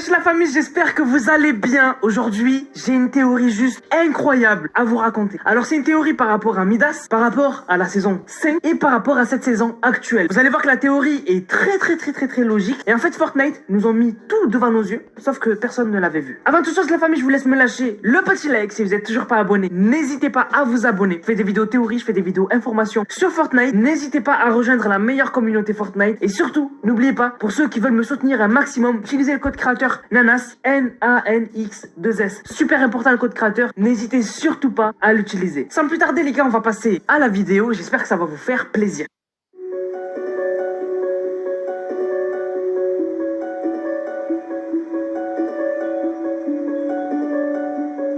Wesh la famille, j'espère que vous allez bien. Aujourd'hui, j'ai une théorie juste incroyable à vous raconter. Alors c'est une théorie par rapport à Midas, par rapport à la saison 5 et par rapport à cette saison actuelle. Vous allez voir que la théorie est très logique. Et en fait Fortnite nous ont mis tout devant nos yeux, sauf que personne ne l'avait vu. Avant toute chose la famille, je vous laisse me lâcher le petit like si vous êtes toujours pas abonné. N'hésitez pas à vous abonner. Je fais des vidéos théories, je fais des vidéos informations sur Fortnite. N'hésitez pas à rejoindre la meilleure communauté Fortnite. Et surtout, n'oubliez pas, pour ceux qui veulent me soutenir un maximum, utilisez le code créateur NANAX, N-A-N-X-2-S. Super important le code créateur, n'hésitez surtout pas à l'utiliser. Sans plus tarder les gars, on va passer à la vidéo, j'espère que ça va vous faire plaisir.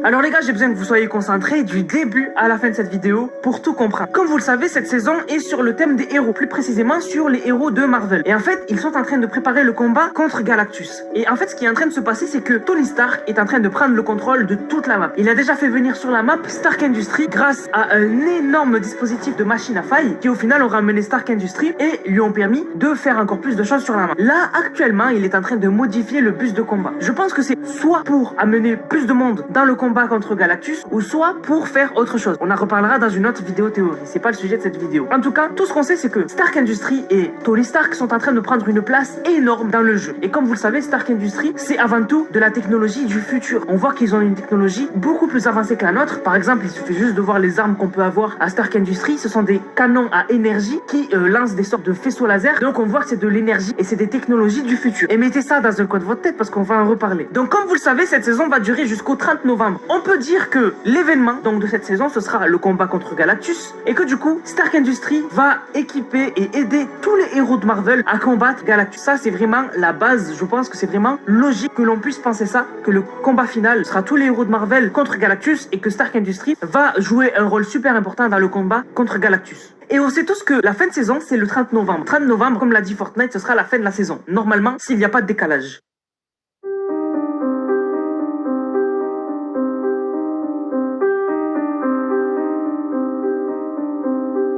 Alors les gars, j'ai besoin que vous soyez concentrés du début à la fin de cette vidéo pour tout comprendre. Comme vous le savez, cette saison est sur le thème des héros, plus précisément sur les héros de Marvel. Et en fait, ils sont en train de préparer le combat contre Galactus. Et en fait, ce qui est en train de se passer, c'est que Tony Stark est en train de prendre le contrôle de toute la map. Il a déjà fait venir sur la map Stark Industries grâce à un énorme dispositif de machine à failles qui au final ont ramené Stark Industries et lui ont permis de faire encore plus de choses sur la map. Là, actuellement, il est en train de modifier le bus de combat. Je pense que c'est soit pour amener plus de monde dans le combat contre Galactus ou soit pour faire autre chose. On en reparlera dans une autre vidéo théorie, c'est pas le sujet de cette vidéo. En tout cas, tout ce qu'on sait c'est que Stark Industries et Tony Stark sont en train de prendre une place énorme dans le jeu. Et comme vous le savez, Stark Industries c'est avant tout de la technologie du futur. On voit qu'ils ont une technologie beaucoup plus avancée que la nôtre. Par exemple, il suffit juste de voir les armes qu'on peut avoir à Stark Industries. Ce sont des canons à énergie qui lancent des sortes de faisceaux laser. Donc on voit que c'est de l'énergie et c'est des technologies du futur. Et mettez ça dans un coin de votre tête parce qu'on va en reparler. Donc comme vous le savez, cette saison va durer jusqu'au 30 novembre. On peut dire que l'événement donc de cette saison ce sera le combat contre Galactus et que du coup Stark Industries va équiper et aider tous les héros de Marvel à combattre Galactus. Ça c'est vraiment la base, je pense que c'est vraiment logique que l'on puisse penser ça, que le combat final sera tous les héros de Marvel contre Galactus et que Stark Industries va jouer un rôle super important dans le combat contre Galactus. Et on sait tous que la fin de saison c'est le 30 novembre. 30 novembre, comme l'a dit Fortnite, ce sera la fin de la saison. Normalement, s'il n'y a pas de décalage.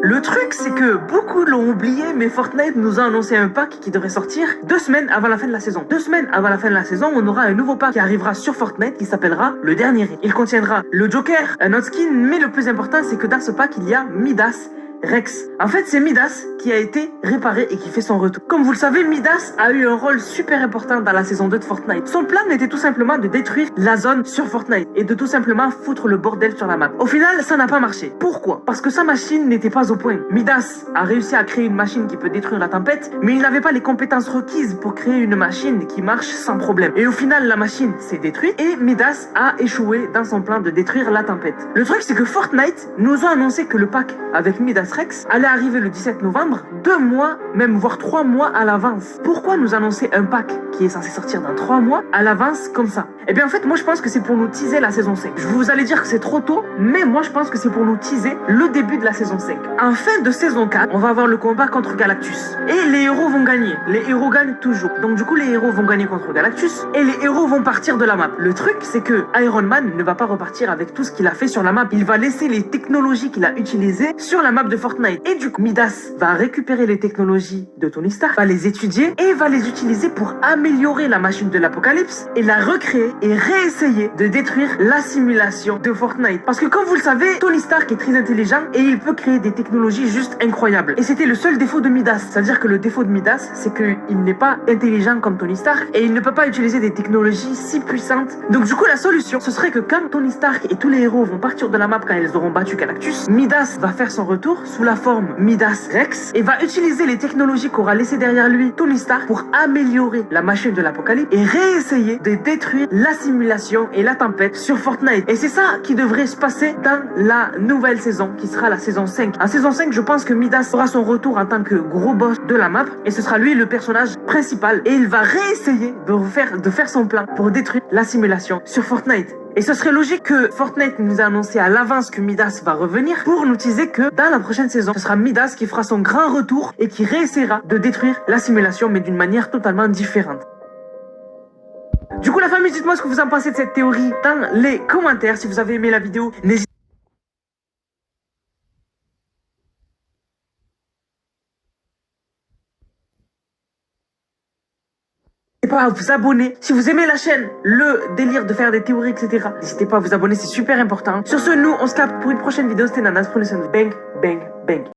Le truc, c'est que beaucoup l'ont oublié, mais Fortnite nous a annoncé un pack qui devrait sortir 2 semaines avant la fin de la saison. 2 semaines avant la fin de la saison, on aura un nouveau pack qui arrivera sur Fortnite qui s'appellera le Dernier Ring. Il contiendra le Joker, un autre skin, mais le plus important, c'est que dans ce pack, il y a Midas Rex. En fait, c'est Midas qui a été réparé et qui fait son retour. Comme vous le savez, Midas a eu un rôle super important dans la saison 2 de Fortnite. Son plan était tout simplement de détruire la zone sur Fortnite et de tout simplement foutre le bordel sur la map. Au final, ça n'a pas marché. Pourquoi? Parce que sa machine n'était pas au point. Midas a réussi à créer une machine qui peut détruire la tempête, mais il n'avait pas les compétences requises pour créer une machine qui marche sans problème. Et au final, la machine s'est détruite et Midas a échoué dans son plan de détruire la tempête. Le truc, c'est que Fortnite nous a annoncé que le pack avec Midas Rex allait arriver le 17 novembre, 2 mois, même voire 3 mois à l'avance. Pourquoi nous annoncer un pack qui est censé sortir dans 3 mois à l'avance comme ça? Eh bien en fait, moi je pense que c'est pour nous teaser la saison 5. Vous allez dire que c'est trop tôt, mais moi je pense que c'est pour nous teaser le début de la saison 5. En fin de saison 4, on va avoir le combat contre Galactus. Et les héros vont gagner. Les héros gagnent toujours. Donc du coup, les héros vont gagner contre Galactus et les héros vont partir de la map. Le truc, c'est que Iron Man ne va pas repartir avec tout ce qu'il a fait sur la map. Il va laisser les technologies qu'il a utilisées sur la map de Fortnite. Et du coup, Midas va récupérer les technologies de Tony Stark, va les étudier et va les utiliser pour améliorer la machine de l'apocalypse et la recréer et réessayer de détruire la simulation de Fortnite. Parce que comme vous le savez, Tony Stark est très intelligent et il peut créer des technologies juste incroyables. Et c'était le seul défaut de Midas. C'est-à-dire que le défaut de Midas, c'est qu'il n'est pas intelligent comme Tony Stark et il ne peut pas utiliser des technologies si puissantes. Donc du coup, la solution, ce serait que quand Tony Stark et tous les héros vont partir de la map quand ils auront battu Galactus, Midas va faire son retour sous la forme Midas Rex et va utiliser les technologies qu'aura laissé derrière lui Tony Stark pour améliorer la machine de l'apocalypse et réessayer de détruire la simulation et la tempête sur Fortnite. Et c'est ça qui devrait se passer dans la nouvelle saison qui sera la saison 5. En saison 5, je pense que Midas fera son retour en tant que gros boss de la map et ce sera lui le personnage principal et il va réessayer de faire son plan pour détruire la simulation sur Fortnite. Et ce serait logique que Fortnite nous a annoncé à l'avance que Midas va revenir pour nous teaser que dans la prochaine saison, ce sera Midas qui fera son grand retour et qui réessayera de détruire la simulation mais d'une manière totalement différente. Du coup la famille, dites-moi ce que vous en pensez de cette théorie dans les commentaires. Si vous avez aimé la vidéo, n'hésitez pas à vous abonner. Si vous aimez la chaîne, le délire de faire des théories, etc., n'hésitez pas à vous abonner, c'est super important. Sur ce, nous, on se capte pour une prochaine vidéo. C'était Nanas, prenez soin de vous. Bang, bang, bang.